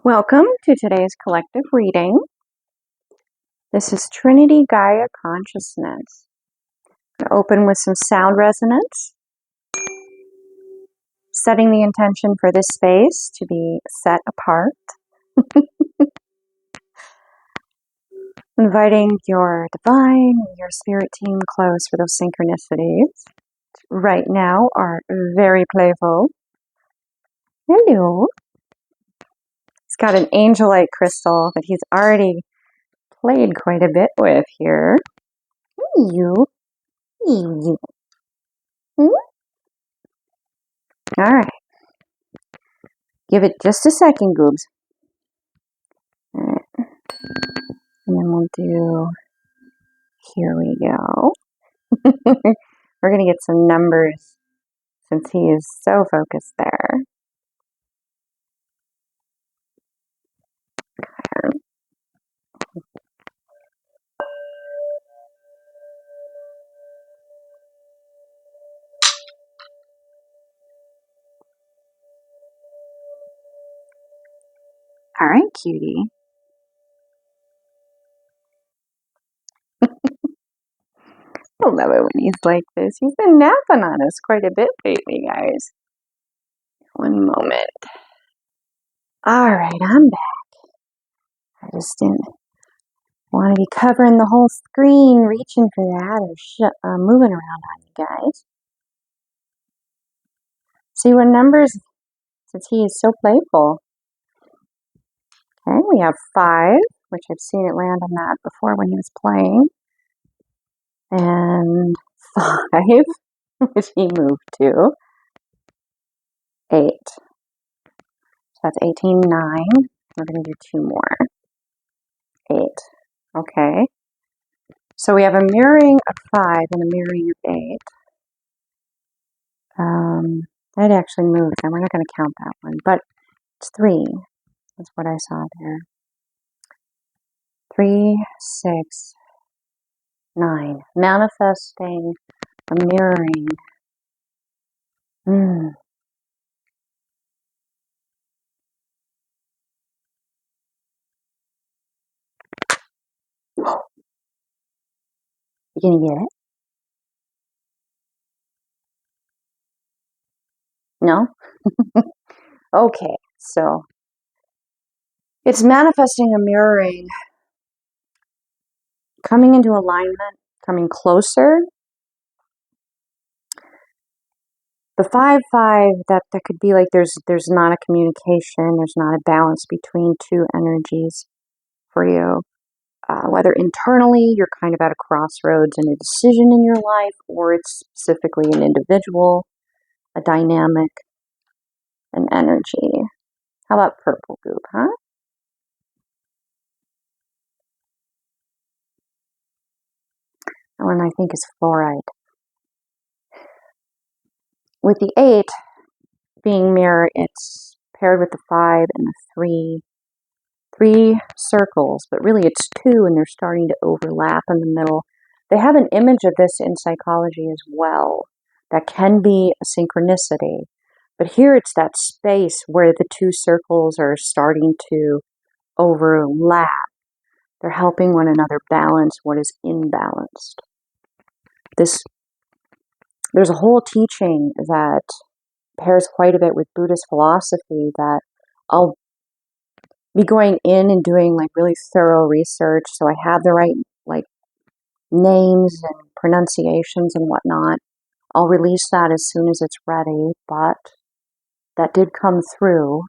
Welcome to today's collective reading. This is Trinity Gaia Consciousness. I'm going to open with some sound resonance, setting the intention for this space to be set apart. Inviting your divine, your spirit team close for those synchronicities. Right now are very playful. Hello. He's got an angelite crystal that he's already played quite a bit with here. You. All right. Give it just a second, Goobs. All right. And then we'll do, here we go. We're going to get some numbers since he is so focused there. All right, cutie. I love it when he's like this. He's been napping on us quite a bit lately, guys. One moment. All right, I'm back. I just didn't want to be covering the whole screen, reaching for that or moving around on you guys. See what numbers, since he is so playful. Okay, we have 5, which I've seen it land on that before when he was playing. And 5, which he moved to. 8. So that's 18, 9. We're going to do 2 more. 8. Okay. So we have a mirroring of 5 and a mirroring of 8. That actually moved, and we're not going to count that one, but it's 3. That's what I saw there. 3, 6, 9. Manifesting a mirroring. You gonna get it? No? Okay, so it's manifesting a mirroring, coming into alignment, coming closer. The 5-5, that could be like there's not a communication, there's not a balance between two energies for you. Whether internally you're kind of at a crossroads in a decision in your life, or it's specifically an individual, a dynamic, an energy. How about purple goop, huh? That one I think is fluoride. With the 8 being mirror, it's paired with the 5 and the 3. 3 circles, but really it's 2, and they're starting to overlap in the middle. They have an image of this in psychology as well. That can be a synchronicity. But here it's that space where the 2 circles are starting to overlap. They're helping one another balance what is imbalanced. There's a whole teaching that pairs quite a bit with Buddhist philosophy that I'll be going in and doing like really thorough research so I have the right like names and pronunciations and whatnot. I'll release that as soon as it's ready, but that did come through.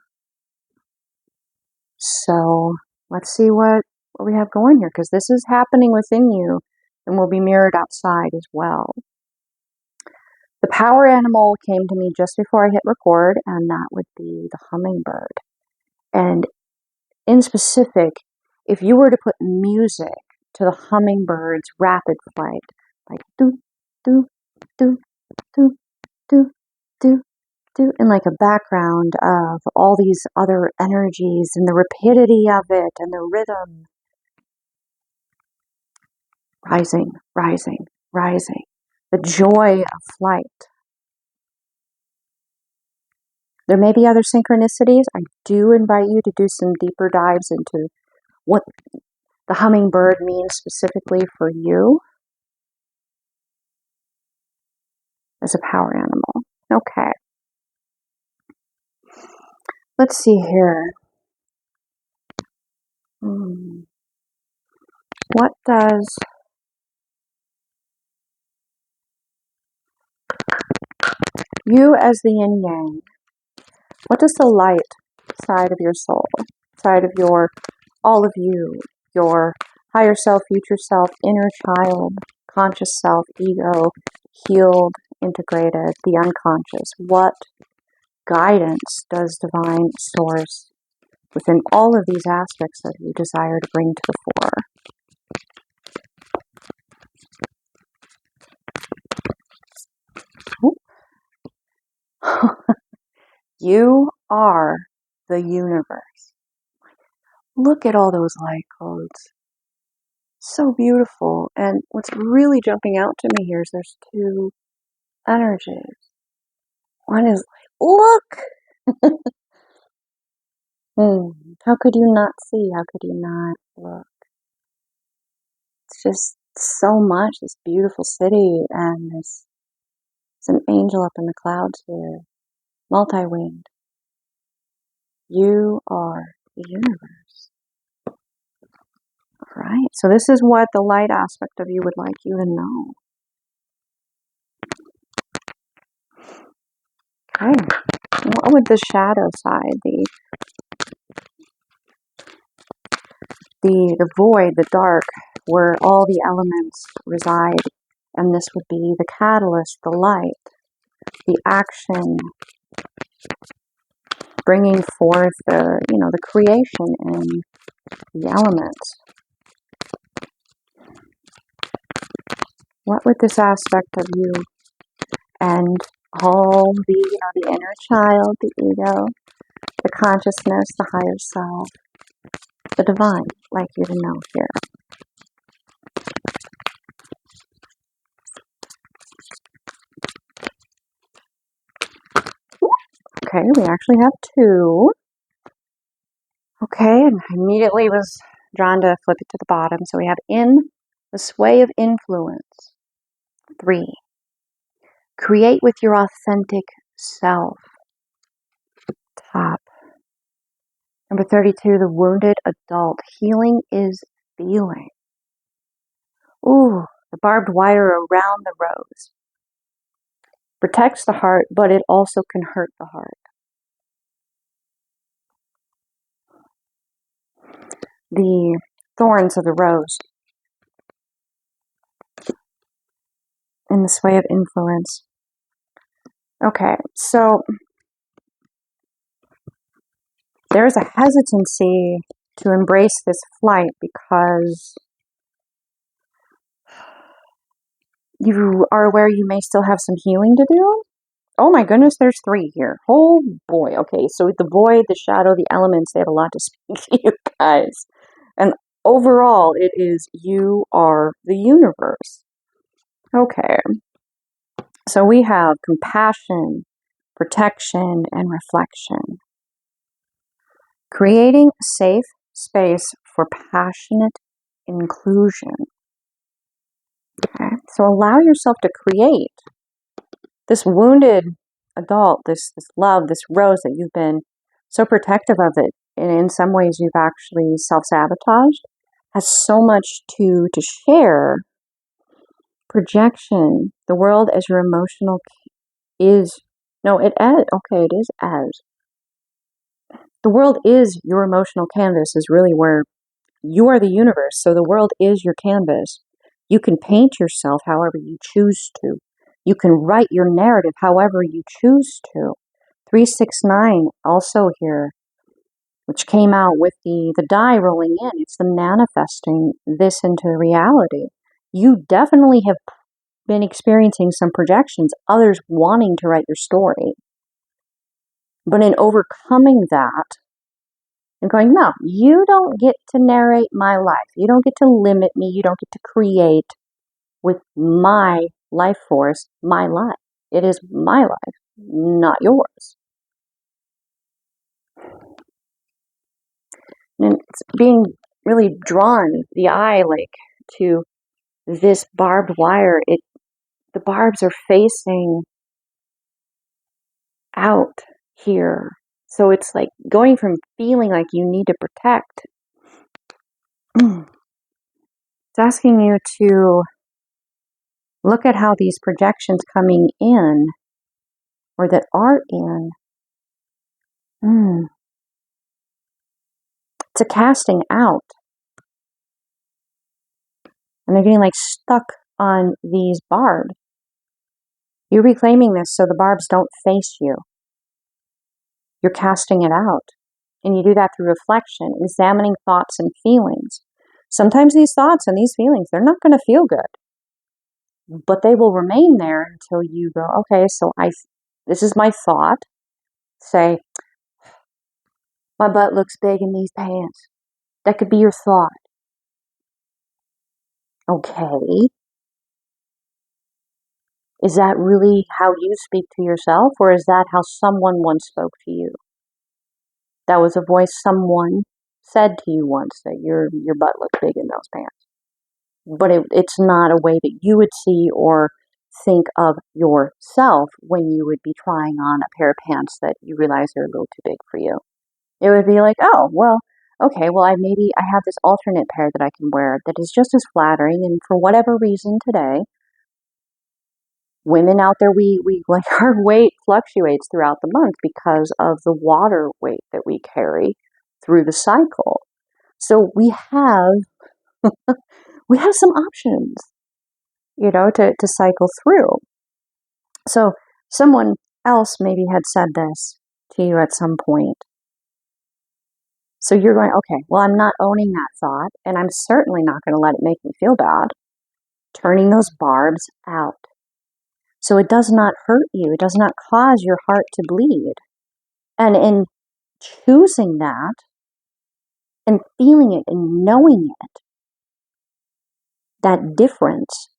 So let's see what we have going here, because this is happening within you and will be mirrored outside as well. The power animal came to me just before I hit record, and that would be the hummingbird. And in specific, if you were to put music to the hummingbird's rapid flight, like do, do, do, do, do, do, do, and like a background of all these other energies and the rapidity of it and the rhythm, rising, rising, rising, the joy of flight. There may be other synchronicities. I do invite you to do some deeper dives into what the hummingbird means specifically for you as a power animal. Okay. Let's see here. What does you as the yin yang, what does the light side of your soul, side of your, all of you, your higher self, future self, inner child, conscious self, ego, healed, integrated, the unconscious, what guidance does divine source within all of these aspects that you desire to bring to the fore? You are the universe. Look at all those light codes. So beautiful. And what's really jumping out to me here is there's two energies. One is like, look! How could you not see? How could you not look? It's just so much, this beautiful city, and there's an angel up in the clouds here, multi-winged. You are the universe. Right? So this is what the light aspect of you would like you to know. Okay. What would the shadow side, the void, the dark, where all the elements reside, and this would be the catalyst, the light, the action, bringing forth the creation in the elements. What would this aspect of you and all the inner child, the ego, the consciousness, the higher self, the divine, like you to know here? Okay, we actually have two. Okay, and I immediately was drawn to flip it to the bottom. So we have in the sway of influence. 3. Create with your authentic self. Top. Number 32, the wounded adult. Healing is feeling. Ooh, the barbed wire around the rose. Protects the heart, but it also can hurt the heart. The thorns of the rose. In the sway of influence. Okay, so there's a hesitancy to embrace this flight because you are aware you may still have some healing to do. Oh my goodness, there's 3 here. Oh boy. Okay, so the void, the shadow, the elements, they have a lot to speak to you guys. And overall, it is you are the universe. Okay. So we have compassion, protection, and reflection. Creating safe space for passionate inclusion. Okay, so allow yourself to create this wounded adult, this love, this rose that you've been so protective of it, and in some ways you've actually self-sabotaged, has so much to share. Projection, the world as your emotional is, no, it as, okay, it is as. The world is your emotional canvas, is really where you are the universe, so the world is your canvas. You can paint yourself however you choose to. You can write your narrative however you choose to. 369 also here, which came out with the die rolling in. It's the manifesting this into reality. You definitely have been experiencing some projections, others wanting to write your story. But in overcoming that, and going, no, you don't get to narrate my life. You don't get to limit me. You don't get to create with my life force, my life. It is my life, not yours. And it's being really drawn, the eye, like, to this barbed wire. The barbs are facing out here. So it's like going from feeling like you need to protect. It's asking you to look at how these projections coming in, or that are in, it's a casting out. And they're getting like stuck on these barbs. You're reclaiming this so the barbs don't face you. You're casting it out. And you do that through reflection, examining thoughts and feelings. Sometimes these thoughts and these feelings, they're not going to feel good. But they will remain there until you go, okay, so this is my thought. Say, my butt looks big in these pants. That could be your thought. Okay. Is that really how you speak to yourself, or is that how someone once spoke to you? That was a voice someone said to you once, that your butt looked big in those pants. But it's not a way that you would see or think of yourself when you would be trying on a pair of pants that you realize are a little too big for you. It would be like, oh, well, okay, well, I have this alternate pair that I can wear that is just as flattering, and for whatever reason today, women out there, we like, our weight fluctuates throughout the month because of the water weight that we carry through the cycle. So we have some options, to cycle through. So someone else maybe had said this to you at some point. So you're going, okay, well, I'm not owning that thought, and I'm certainly not going to let it make me feel bad. Turning those barbs out. So it does not hurt you. It does not cause your heart to bleed. And in choosing that and feeling it and knowing it, that difference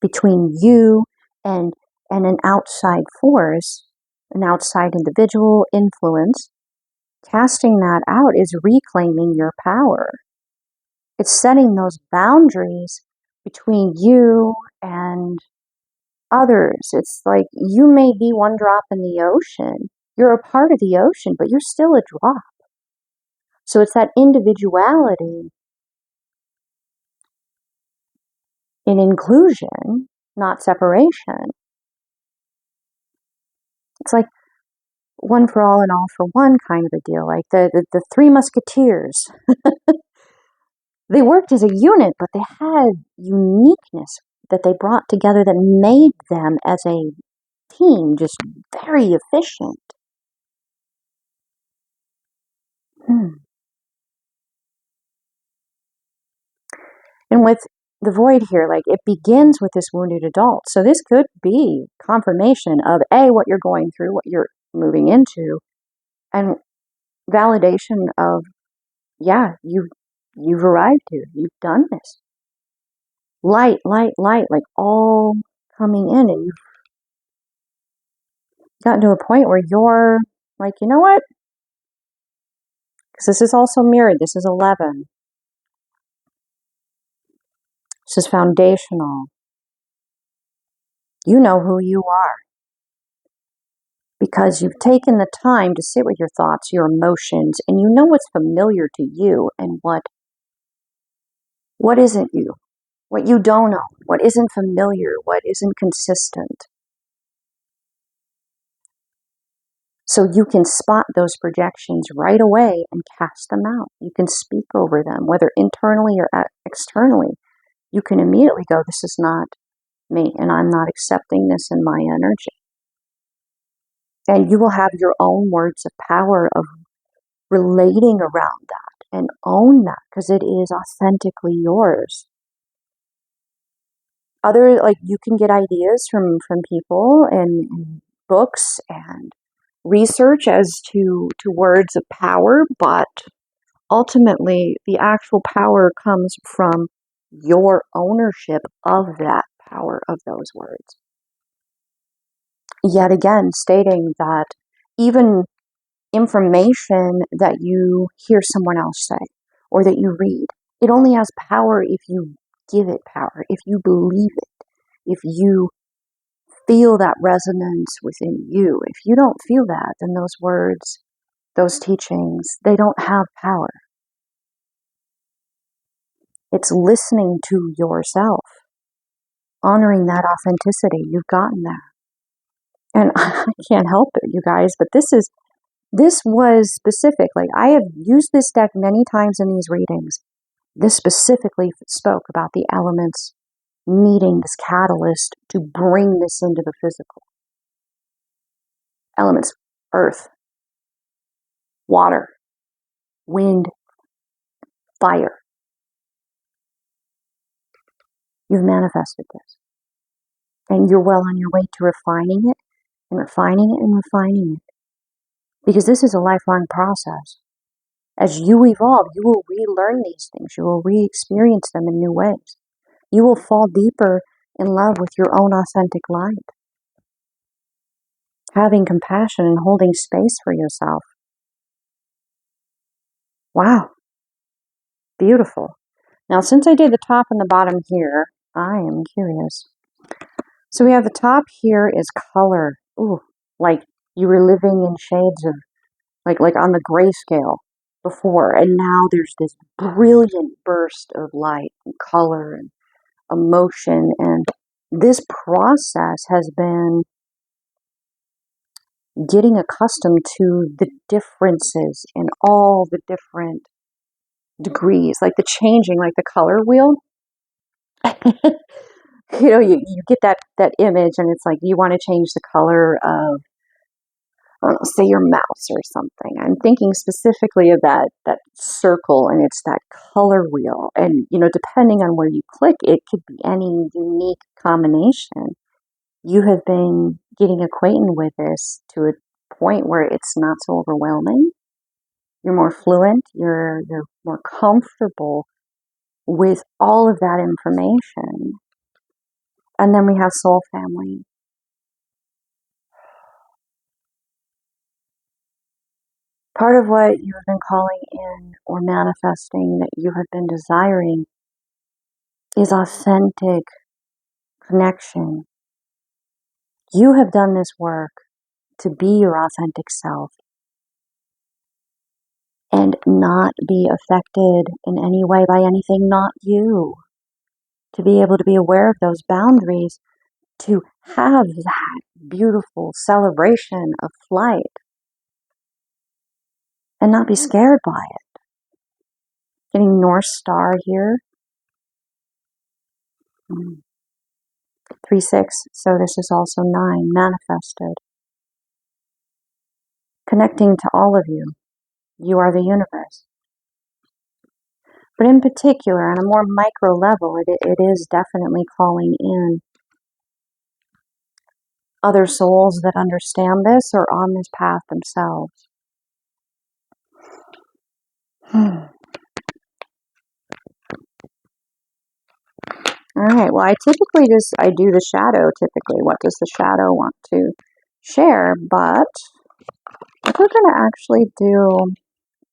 between you and an outside force, an outside individual influence, casting that out is reclaiming your power. It's setting those boundaries between you and others. It's like you may be one drop in the ocean. You're a part of the ocean, but you're still a drop. So it's that individuality in inclusion, not separation. It's like one for all and all for one kind of a deal, like the Three Musketeers. They worked as a unit, but they had uniqueness that they brought together that made them as a team just very efficient. And with the void here, like, it begins with this wounded adult. So this could be confirmation of what you're going through, what you're moving into, and validation of, yeah, you've arrived here. You've done this. Light, like all coming in, and you've gotten to a point where you're like, you know what? Because this is also mirrored. This is 11. This is foundational. You know who you are. Because you've taken the time to sit with your thoughts, your emotions, and you know what's familiar to you and what isn't you, what you don't know, what isn't familiar, what isn't consistent. So you can spot those projections right away and cast them out. You can speak over them, whether internally or externally. You can immediately go, this is not me, and I'm not accepting this in my energy. And you will have your own words of power of relating around that and own that, because it is authentically yours. You can get ideas from people and books and research as to words of power, but ultimately the actual power comes from your ownership of that power of those words. Yet again, stating that even information that you hear someone else say or that you read. It only has power if you give it power, if you believe it, if you feel that resonance within you. If you don't feel that, then those words, those teachings, they don't have power. It's listening to yourself, honoring that authenticity. You've gotten there. And I can't help it, you guys, but this was specific. Like, I have used this deck many times in these readings. This specifically spoke about the elements needing this catalyst to bring this into the physical. Elements: earth, water, wind, fire. You've manifested this. And you're well on your way to refining it and refining it and refining it. Because this is a lifelong process. As you evolve, you will relearn these things. You will re-experience them in new ways. You will fall deeper in love with your own authentic light. Having compassion and holding space for yourself. Wow. Beautiful. Now, since I did the top and the bottom here, I am curious. So we have the top here is color. Ooh, like you were living in shades of, like on the grayscale before, and now there's this brilliant burst of light and color and emotion, and this process has been getting accustomed to the differences in all the different degrees, like the changing, like the color wheel. You get that image, and it's like you want to change the color of, I don't know, say your mouse or something. I'm thinking specifically of that circle, and it's that color wheel. And, depending on where you click, it could be any unique combination. You have been getting acquainted with this to a point where it's not so overwhelming. You're more fluent. You're more comfortable with all of that information. And then we have soul family. Part of what you have been calling in or manifesting that you have been desiring is authentic connection. You have done this work to be your authentic self and not be affected in any way by anything not you. To be able to be aware of those boundaries, to have that beautiful celebration of flight and not be scared by it. Getting North Star here. 3-6, so this is also 9, manifested. Connecting to all of you. You are the universe. But in particular, on a more micro level, it is definitely calling in other souls that understand this or on this path themselves. Alright, well, I do the shadow typically. What does the shadow want to share? But we're going to actually do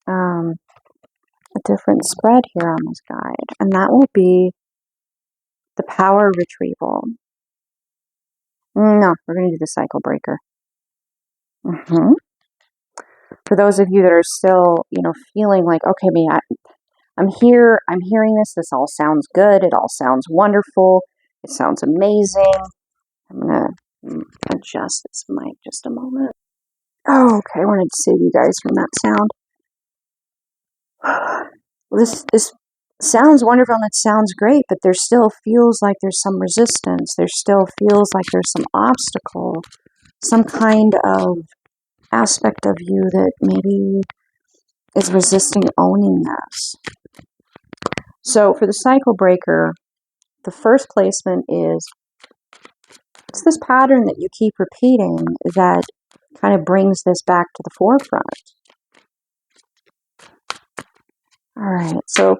a different spread here on this guide, and that will be the power retrieval. No, we're going to do the cycle breaker. For those of you that are still, feeling like, okay, I'm here, I'm hearing this all sounds good, it all sounds wonderful, it sounds amazing. I'm going to adjust this mic just a moment. Oh, okay, I wanted to save you guys from that sound. This sounds wonderful and it sounds great, but there still feels like there's some resistance. There still feels like there's some obstacle, some kind of aspect of you that maybe is resisting owning this. So for the cycle breaker, the first placement is, it's this pattern that you keep repeating that kind of brings this back to the forefront. All right, so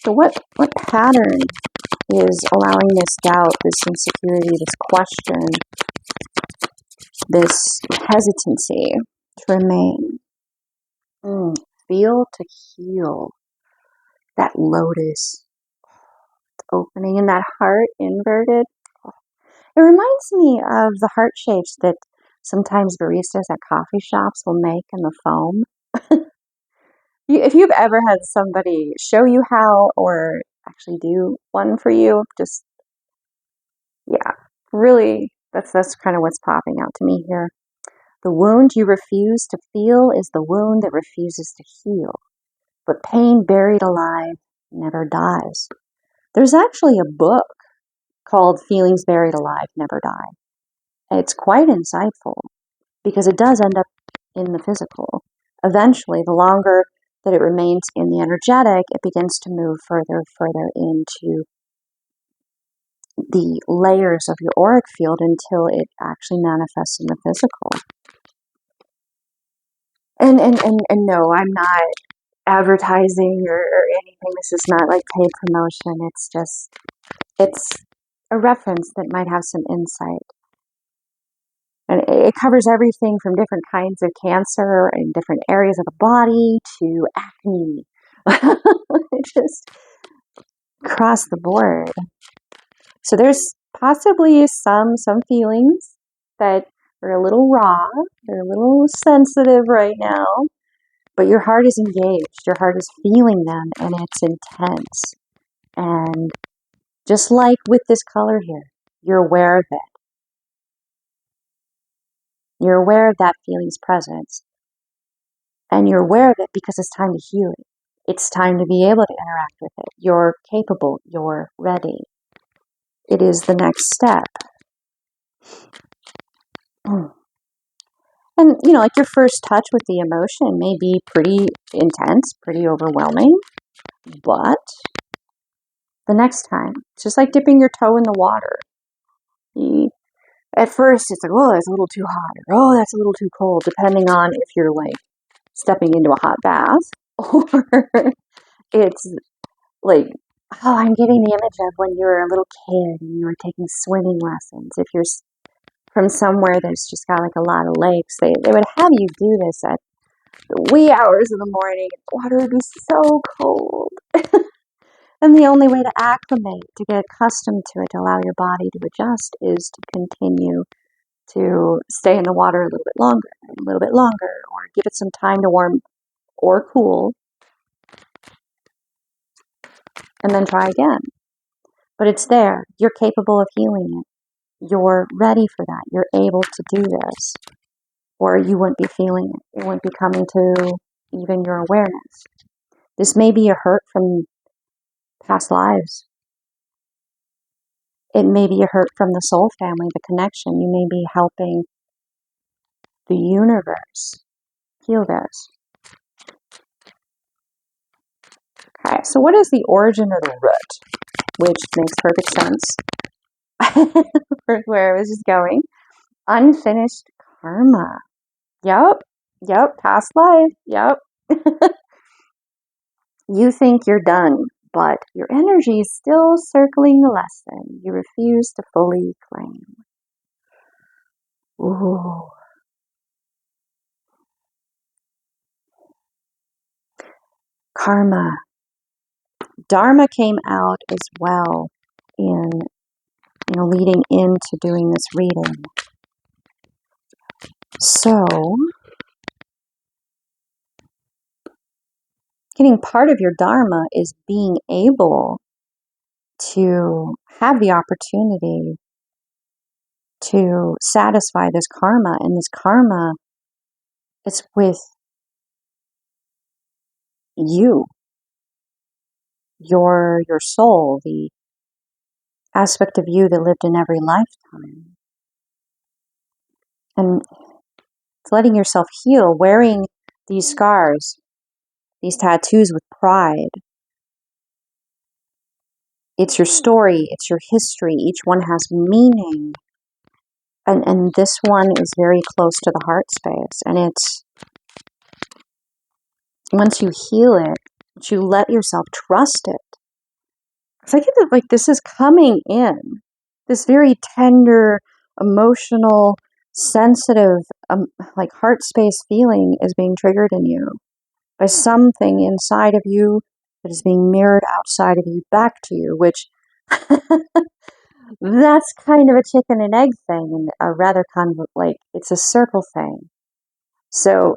what pattern is allowing this doubt, this insecurity, this question, this hesitancy to remain? Feel to heal. That lotus opening and that heart inverted. It reminds me of the heart shapes that sometimes baristas at coffee shops will make in the foam. If you've ever had somebody show you how or actually do one for you, just, yeah, really, that's kind of what's popping out to me here. The wound you refuse to feel is the wound that refuses to heal. But pain buried alive never dies. There's actually a book called Feelings Buried Alive Never Die. It's quite insightful because it does end up in the physical. Eventually, the longer that it remains in the energetic, it begins to move further into the layers of your auric field until it actually manifests in the physical. And no, I'm not advertising or anything. This is not like paid promotion. It's a reference that might have some insight. And it covers everything from different kinds of cancer in different areas of the body to acne. Just across the board. So there's possibly some feelings that are a little raw, they're a little sensitive right now, but your heart is engaged, your heart is feeling them, and it's intense. And just like with this color here, you're aware of it. You're aware of that feeling's presence. And you're aware of it because it's time to heal it. It's time to be able to interact with it. You're capable. You're ready. It is the next step. And, like your first touch with the emotion may be pretty intense, pretty overwhelming. But the next time, it's just like dipping your toe in the water. At first, it's like, oh, that's a little too hot, or oh, that's a little too cold, depending on if you're like stepping into a hot bath, or it's like, oh, I'm getting the image of when you were a little kid and you were taking swimming lessons. If you're from somewhere that's just got like a lot of lakes, they would have you do this at the wee hours of the morning. The water would be so cold. And the only way to acclimate, to get accustomed to it, to allow your body to adjust, is to continue to stay in the water a little bit longer, or give it some time to warm or cool, and then try again. But it's there. You're capable of healing it. You're ready for that. You're able to do this. Or you wouldn't be feeling it. It wouldn't be coming to even your awareness. This may be a hurt from past lives. It may be a hurt from the soul family, the connection. You may be helping the universe heal this. Okay, so what is the origin of the root? Which makes perfect sense for where I was just going. Unfinished karma. Yep, past life. Yep. You think you're done, but your energy is still circling the lesson you refuse to fully claim. Ooh. Karma. Dharma came out as well in, leading into doing this reading. So, getting part of your Dharma is being able to have the opportunity to satisfy this karma. And this karma is with you, your soul, the aspect of you that lived in every lifetime. And it's letting yourself heal, wearing these scars, these tattoos with pride. It's your story, it's your history, each one has meaning. And this one is very close to the heart space. And it's, once you heal it, you let yourself trust it. Because I get that, like, this is coming in. This very tender, emotional, sensitive, like heart space feeling is being triggered in you. by something inside of you that is being mirrored outside of you back to you, which that's kind of a chicken and egg thing, and a rather kind of like, it's a circle thing. So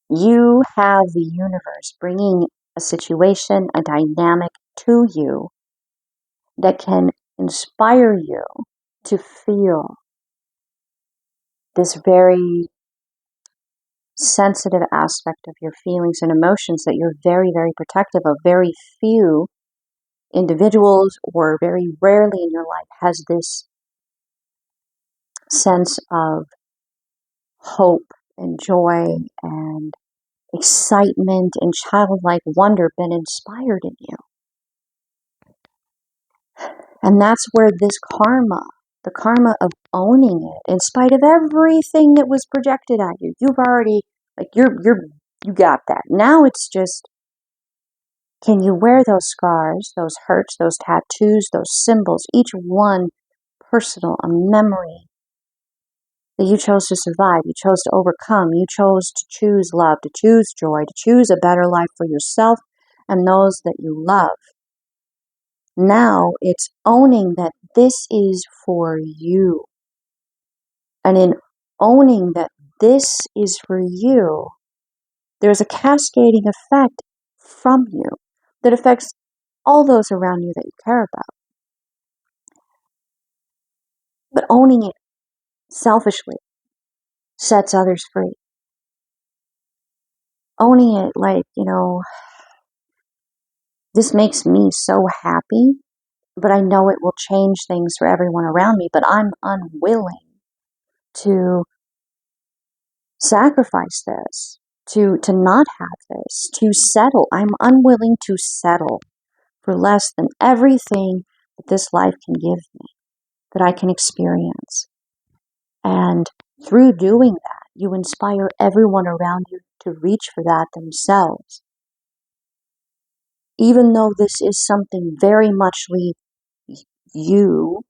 you have the universe bringing a situation, a dynamic to you that can inspire you to feel this very sensitive aspect of your feelings and emotions that you're very, very protective of. Very few individuals, or very rarely in your life, has this sense of hope and joy and excitement and childlike wonder been inspired in you. And that's where this karma, the karma of owning it, in spite of everything that was projected at you, you've already, like, you got that. Now it's just, can you wear those scars, those hurts, those tattoos, those symbols, each one personal, a memory that you chose to survive, you chose to overcome, you chose to choose love, to choose joy, to choose a better life for yourself and those that you love. Now it's owning that this is for you. And in owning that this is for you, there's a cascading effect from you that affects all those around you that you care about. But owning it selfishly sets others free. Owning it like, this makes me so happy, but I know it will change things for everyone around me, but I'm unwilling to sacrifice this, to not have this, to settle. I'm unwilling to settle for less than everything that this life can give me, that I can experience. And through doing that, you inspire everyone around you to reach for that themselves. Even though this is something very muchly you,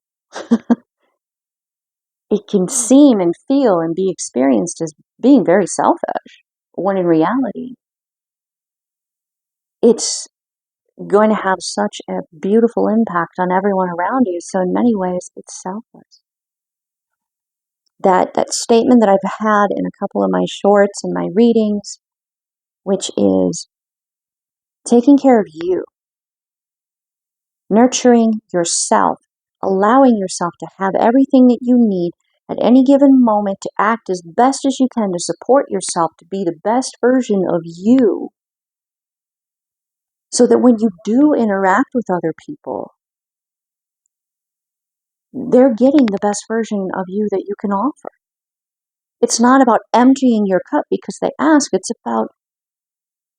it can seem and feel and be experienced as being very selfish, when in reality, it's going to have such a beautiful impact on everyone around you. So in many ways, it's selfless. That statement that I've had in a couple of my shorts and my readings, which is taking care of you, nurturing yourself, allowing yourself to have everything that you need at any given moment to act as best as you can to support yourself, to be the best version of you, so that when you do interact with other people, they're getting the best version of you that you can offer. It's not about emptying your cup because they ask. It's about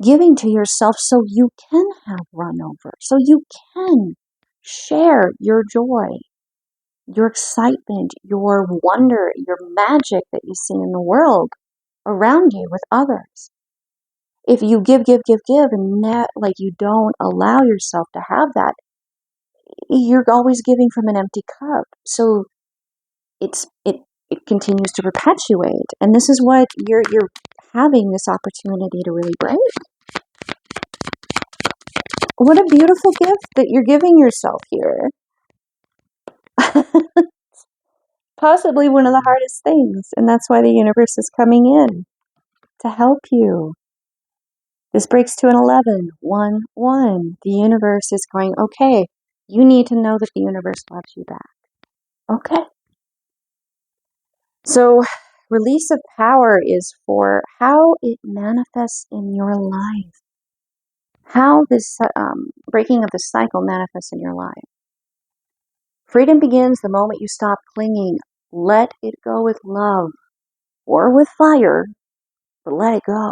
giving to yourself so you can have run over, so you can share your joy, your excitement, your wonder, your magic that you see in the world around you with others. If you give, and like you don't allow yourself to have that, you're always giving from an empty cup. So it continues to perpetuate. And this is what you're having this opportunity to really break. What a beautiful gift that you're giving yourself here. Possibly one of the hardest things, and that's why the universe is coming in to help you. This breaks to an 11, 1, 1. The universe is going, okay, you need to know that the universe loves you back. Okay. So, release of power is for how it manifests in your life. How this breaking of the cycle manifests in your life. Freedom begins the moment you stop clinging. Let it go with love or with fire, but let it go.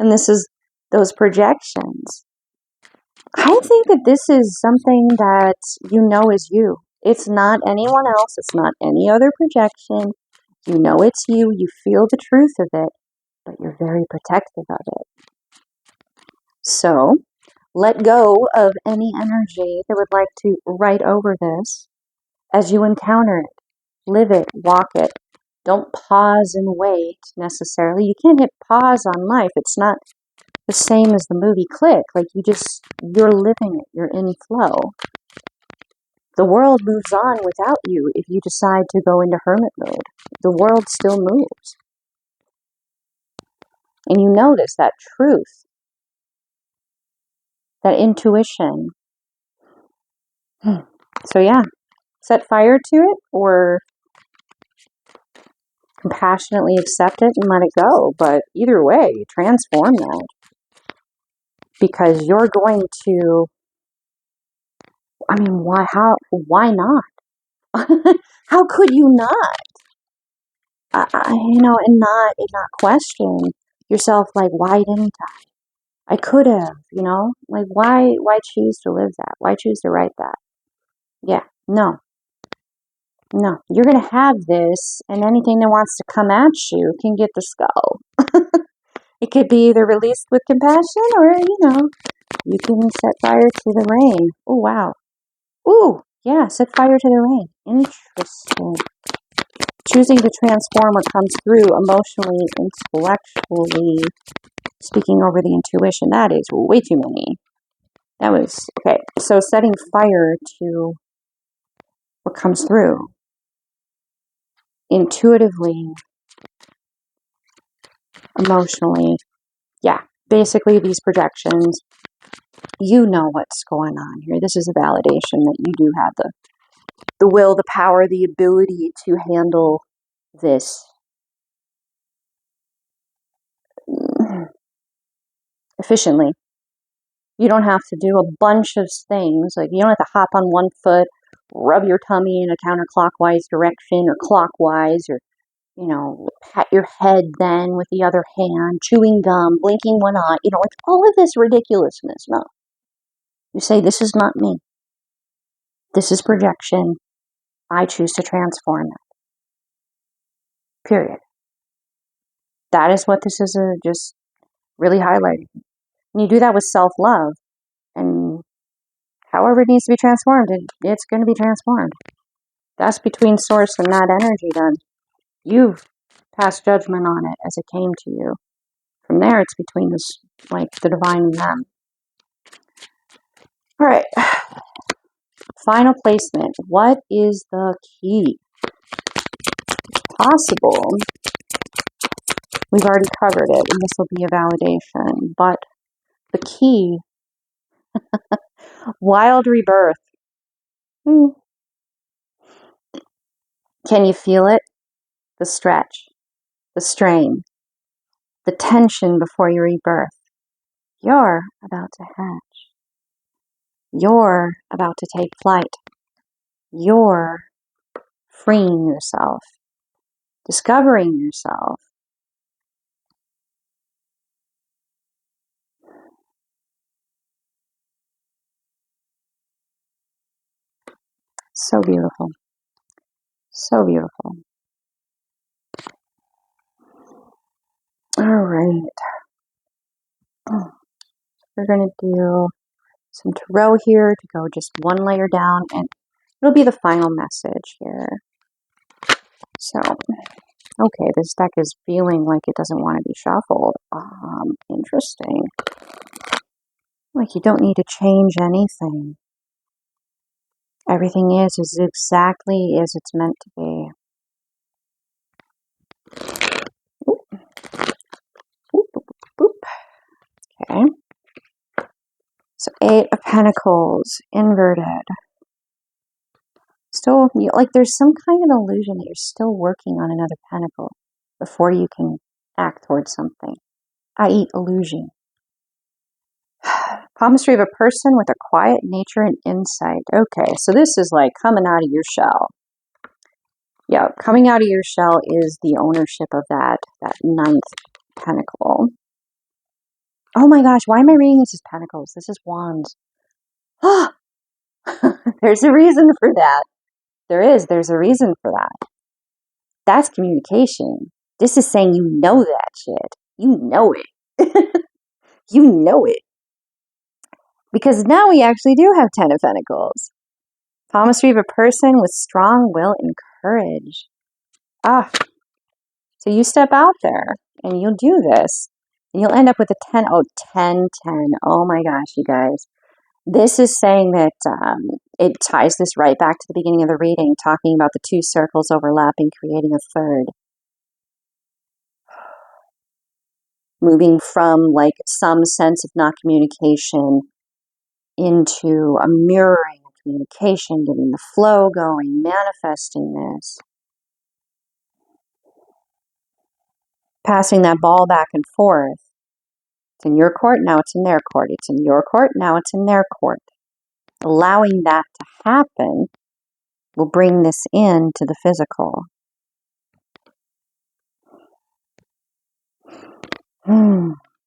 And this is those projections. I think that this is something that you know is you. It's not anyone else. It's not any other projection. You know it's you. You feel the truth of it, but you're very protective of it. So, let go of any energy that would like to write over this as you encounter it. Live it, walk it, Don't pause and wait necessarily. You can't hit pause on life. It's not the same as the movie Click. Like you're living it. You're in flow. The world moves on without you if you decide to go into hermit mode. The world still moves. And you notice that truth, that intuition. So yeah, set fire to it or compassionately accept it and let it go. But either way, transform that. Because you're going to, I mean, why not? How could you not? And not question yourself, like, why didn't I could have, like, why choose to live that? Why choose to write that? Yeah, no, you're going to have this, and anything that wants to come at you can get the skull. It could be either released with compassion or, you can set fire to the rain. Oh, wow. Ooh, yeah, set fire to the rain. Interesting. Choosing to transform what comes through emotionally, intellectually, speaking over the intuition. That is way too many. That was, okay. So setting fire to what comes through. Intuitively, emotionally. Yeah, basically these projections. You know what's going on here. This is a validation that you do have the will, the power, the ability to handle this efficiently. You don't have to do a bunch of things. Like, you don't have to hop on one foot, rub your tummy in a counterclockwise direction or clockwise, or, pat your head then with the other hand, chewing gum, blinking one eye, like all of this ridiculousness. No. You say, this is not me. This is projection. I choose to transform it. Period. That is what this is just really highlighting. And you do that with self-love. And however it needs to be transformed, it's going to be transformed. That's between source and that energy then. You've passed judgment on it as it came to you. From there, it's between the divine and them. All right. Final placement. What is the key? Possible. We've already covered it, and this will be a validation. But the key, wild rebirth. Can you feel it? The stretch, the strain, the tension before your rebirth. You're about to hatch. You're about to take flight. You're freeing yourself, discovering yourself. So beautiful. So beautiful. All right. We're going to do some tarot here to go just one layer down, and it'll be the final message here. So, okay, this deck is feeling like it doesn't want to be shuffled. Interesting. Like you don't need to change anything. Everything is exactly as it's meant to be. Okay. So 8 of Pentacles, inverted. Still, like there's some kind of illusion that you're still working on another pentacle before you can act towards something, i.e. illusion. Palmistry of a person with a quiet nature and insight. Okay, so this is like coming out of your shell. Yeah, coming out of your shell is the ownership of that 9th pentacle. Oh my gosh, why am I reading this as pentacles? This is wands. Ah, there's a reason for that. There's a reason for that. That's communication. This is saying you know that shit. You know it. You know it. Because now we actually do have 10 of Pentacles. Palmistry of a person with strong will and courage. Ah, So you step out there and you'll do this. And you'll end up with a 10. Oh, 10, 10. Oh my gosh, you guys. This is saying that it ties this right back to the beginning of the reading, talking about the two circles overlapping, creating a third. Moving from like some sense of not communication into a mirroring of communication, getting the flow going, manifesting this. Passing that ball back and forth. It's in your court, now it's in their court. It's in your court, now it's in their court. Allowing that to happen will bring this into the physical.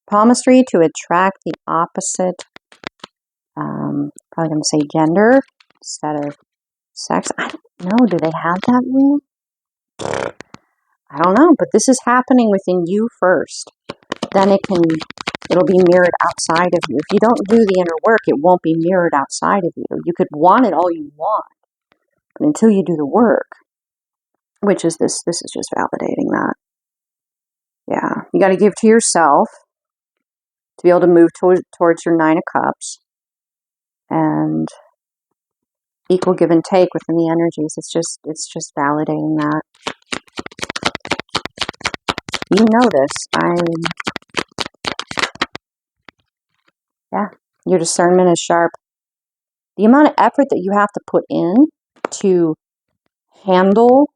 Palmistry to attract the opposite, probably going to say gender instead of sex. I don't know, do they have that rule? I don't know, but this is happening within you first. Then it'll be mirrored outside of you. If you don't do the inner work, it won't be mirrored outside of you. You could want it all you want, but until you do the work, which is this is just validating that. Yeah, you got to give to yourself to be able to move towards your 9 of Cups, and equal give and take within the energies. It's just validating that. You know this. Yeah, your discernment is sharp. The amount of effort that you have to put in to handle,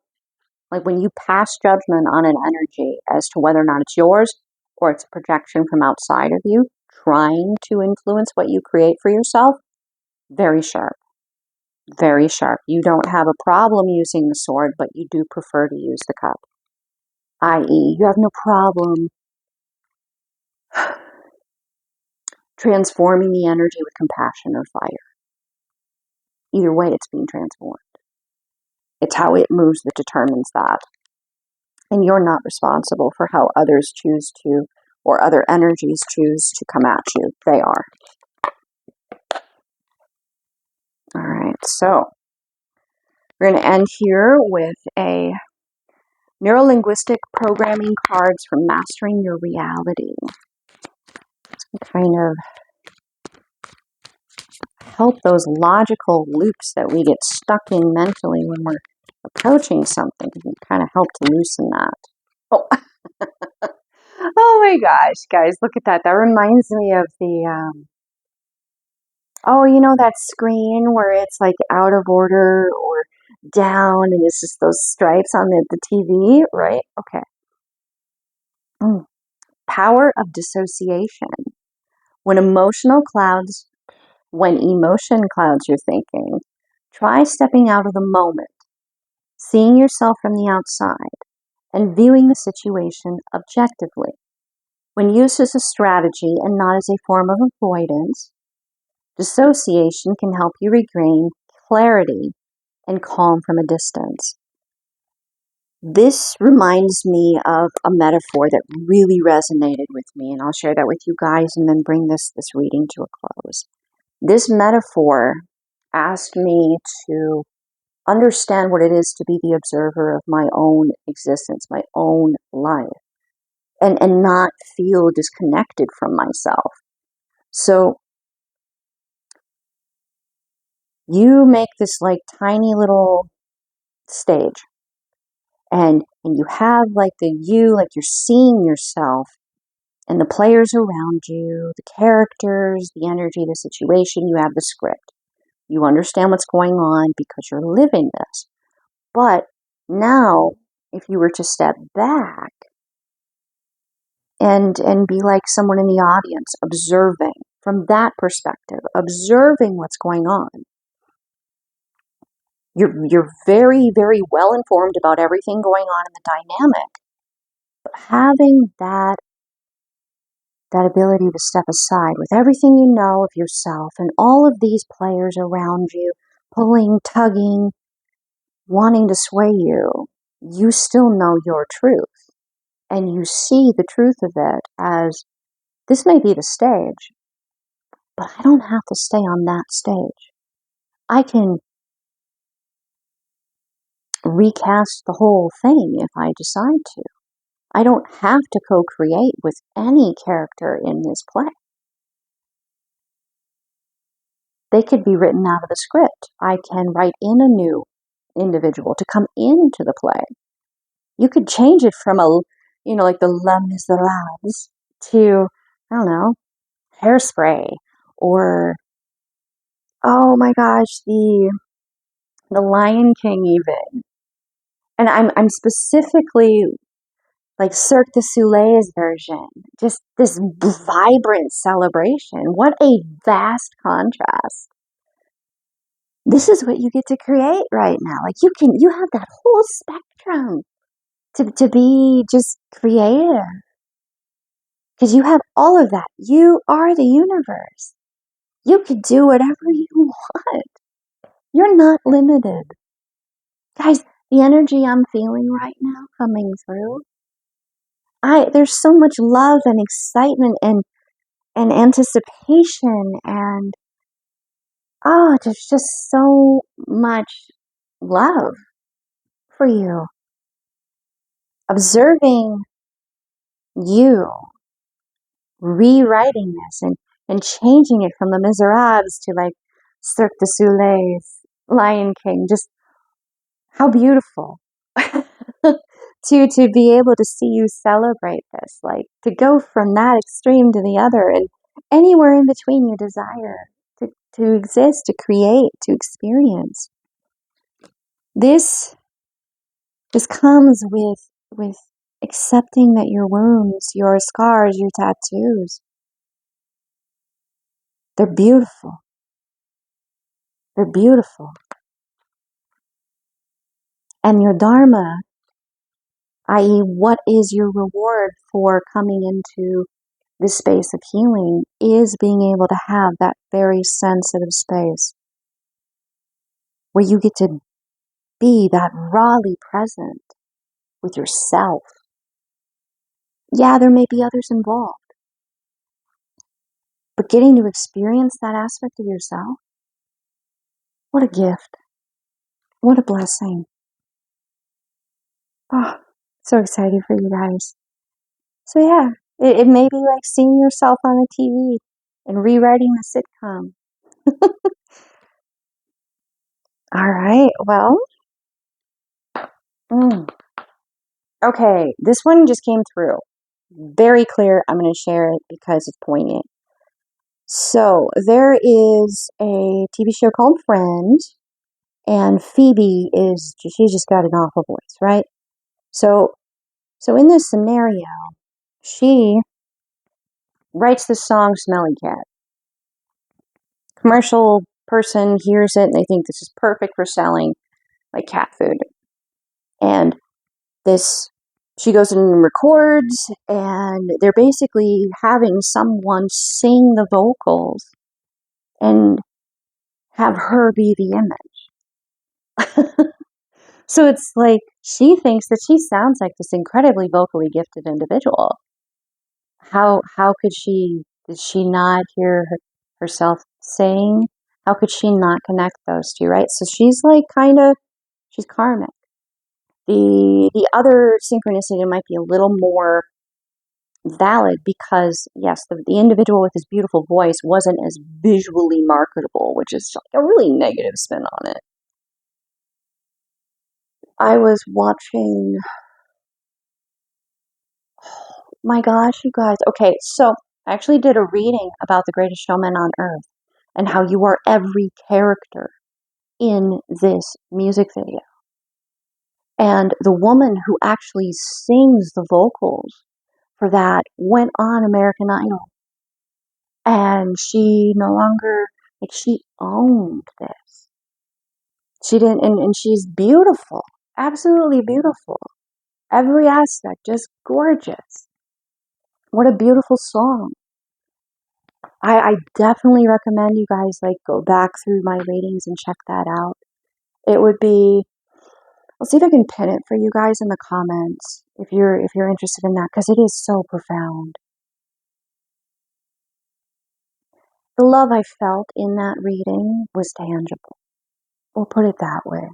like when you pass judgment on an energy as to whether or not it's yours or it's a projection from outside of you, trying to influence what you create for yourself, very sharp. Very sharp. You don't have a problem using the sword, but you do prefer to use the cup. I.e., you have no problem transforming the energy with compassion or fire. Either way, it's being transformed. It's how it moves that determines that. And you're not responsible for how others choose to, or other energies choose to come at you. They are. All right, so we're going to end here with a neurolinguistic programming cards for mastering your reality. It's going to kind of help those logical loops that we get stuck in mentally when we're approaching something. It can kind of help to loosen that. Oh. Oh my gosh, guys, look at that. That reminds me of the, that screen where it's like out of order or down and it's just those stripes on the TV, right? Okay. Power of dissociation. When emotion clouds your thinking, try stepping out of the moment, seeing yourself from the outside, and viewing the situation objectively. When used as a strategy and not as a form of avoidance, dissociation can help you regain clarity and calm from a distance. This reminds me of a metaphor that really resonated with me, and I'll share that with you guys and then bring this reading to a close. This metaphor asked me to understand what it is to be the observer of my own existence, my own life, and not feel disconnected from myself. So you make this like tiny little stage, and you have like like you're seeing yourself and the players around you, the characters, the energy, the situation. You have the script. You understand what's going on because you're living this. But now, if you were to step back and be like someone in the audience, observing from that perspective, observing what's going on, you're very, very well informed about everything going on in the dynamic. But having that ability to step aside with everything you know of yourself and all of these players around you, pulling, tugging, wanting to sway you, you still know your truth. And you see the truth of it as, this may be the stage, but I don't have to stay on that stage. I can recast the whole thing if I decide to. I don't have to co-create with any character in this play. They could be written out of the script. I can write in a new individual to come into the play. You could change it from like the Les Miserables to, I don't know, Hairspray, or, oh my gosh, the Lion King even. And I'm specifically like Cirque du Soleil's version. Just this vibrant celebration. What a vast contrast. This is what you get to create right now. Like you have that whole spectrum to be just creative. Because you have all of that. You are the universe. You could do whatever you want. You're not limited. Guys, the energy I'm feeling right now coming through, there's so much love and excitement and anticipation, and there's just so much love for you. Observing you rewriting this and changing it from the Miserables to like Cirque du Soleil's Lion King. Just how beautiful. to be able to see you celebrate this, like to go from that extreme to the other and anywhere in between you desire to exist, to create, to experience. This just comes with accepting that your wounds, your scars, your tattoos, they're beautiful. They're beautiful. And your dharma, i.e., what is your reward for coming into this space of healing, is being able to have that very sensitive space where you get to be that rawly present with yourself. Yeah, there may be others involved, but getting to experience that aspect of yourself, what a gift. What a blessing. Oh, so excited for you guys. So yeah, it may be like seeing yourself on the TV and rewriting the sitcom. All right, well, okay, this one just came through. Very clear. I'm going to share it because it's poignant. So there is a TV show called Friends, and Phoebe she's just got an awful voice, right? So in this scenario, she writes the song Smelly Cat. Commercial person hears it and they think this is perfect for selling like cat food. And she goes and records, and they're basically having someone sing the vocals and have her be the image. So it's like she thinks that she sounds like this incredibly vocally gifted individual. How did she not hear herself sing? How could she not connect those two, right? So she's like she's karmic. The other synchronicity might be a little more valid because, yes, the individual with his beautiful voice wasn't as visually marketable, which is like a really negative spin on it. I was watching, oh my gosh, you guys. Okay, so I actually did a reading about The Greatest Showman on Earth and how you are every character in this music video. And the woman who actually sings the vocals for that went on American Idol. And she no longer, like, she owned this. She didn't, and she's beautiful, absolutely beautiful. Every aspect, just gorgeous. What a beautiful song. I definitely recommend you guys like go back through my readings and check that out. It would be, I'll see if I can pin it for you guys in the comments if you're interested in that, because it is so profound. The love I felt in that reading was tangible. We'll put it that way.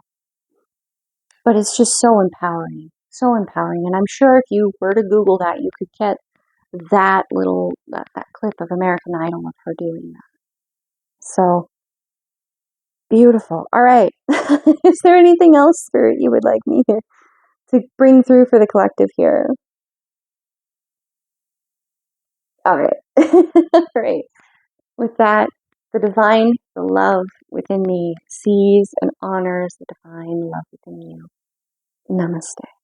But it's just so empowering, So empowering. And I'm sure if you were to Google that, you could get that clip of American Idol of her doing that. So beautiful. All right. Is there anything else, Spirit, you would like me to bring through for the collective here? All right. All right. With that, the divine, the love within me sees and honors the divine love within you. Namaste.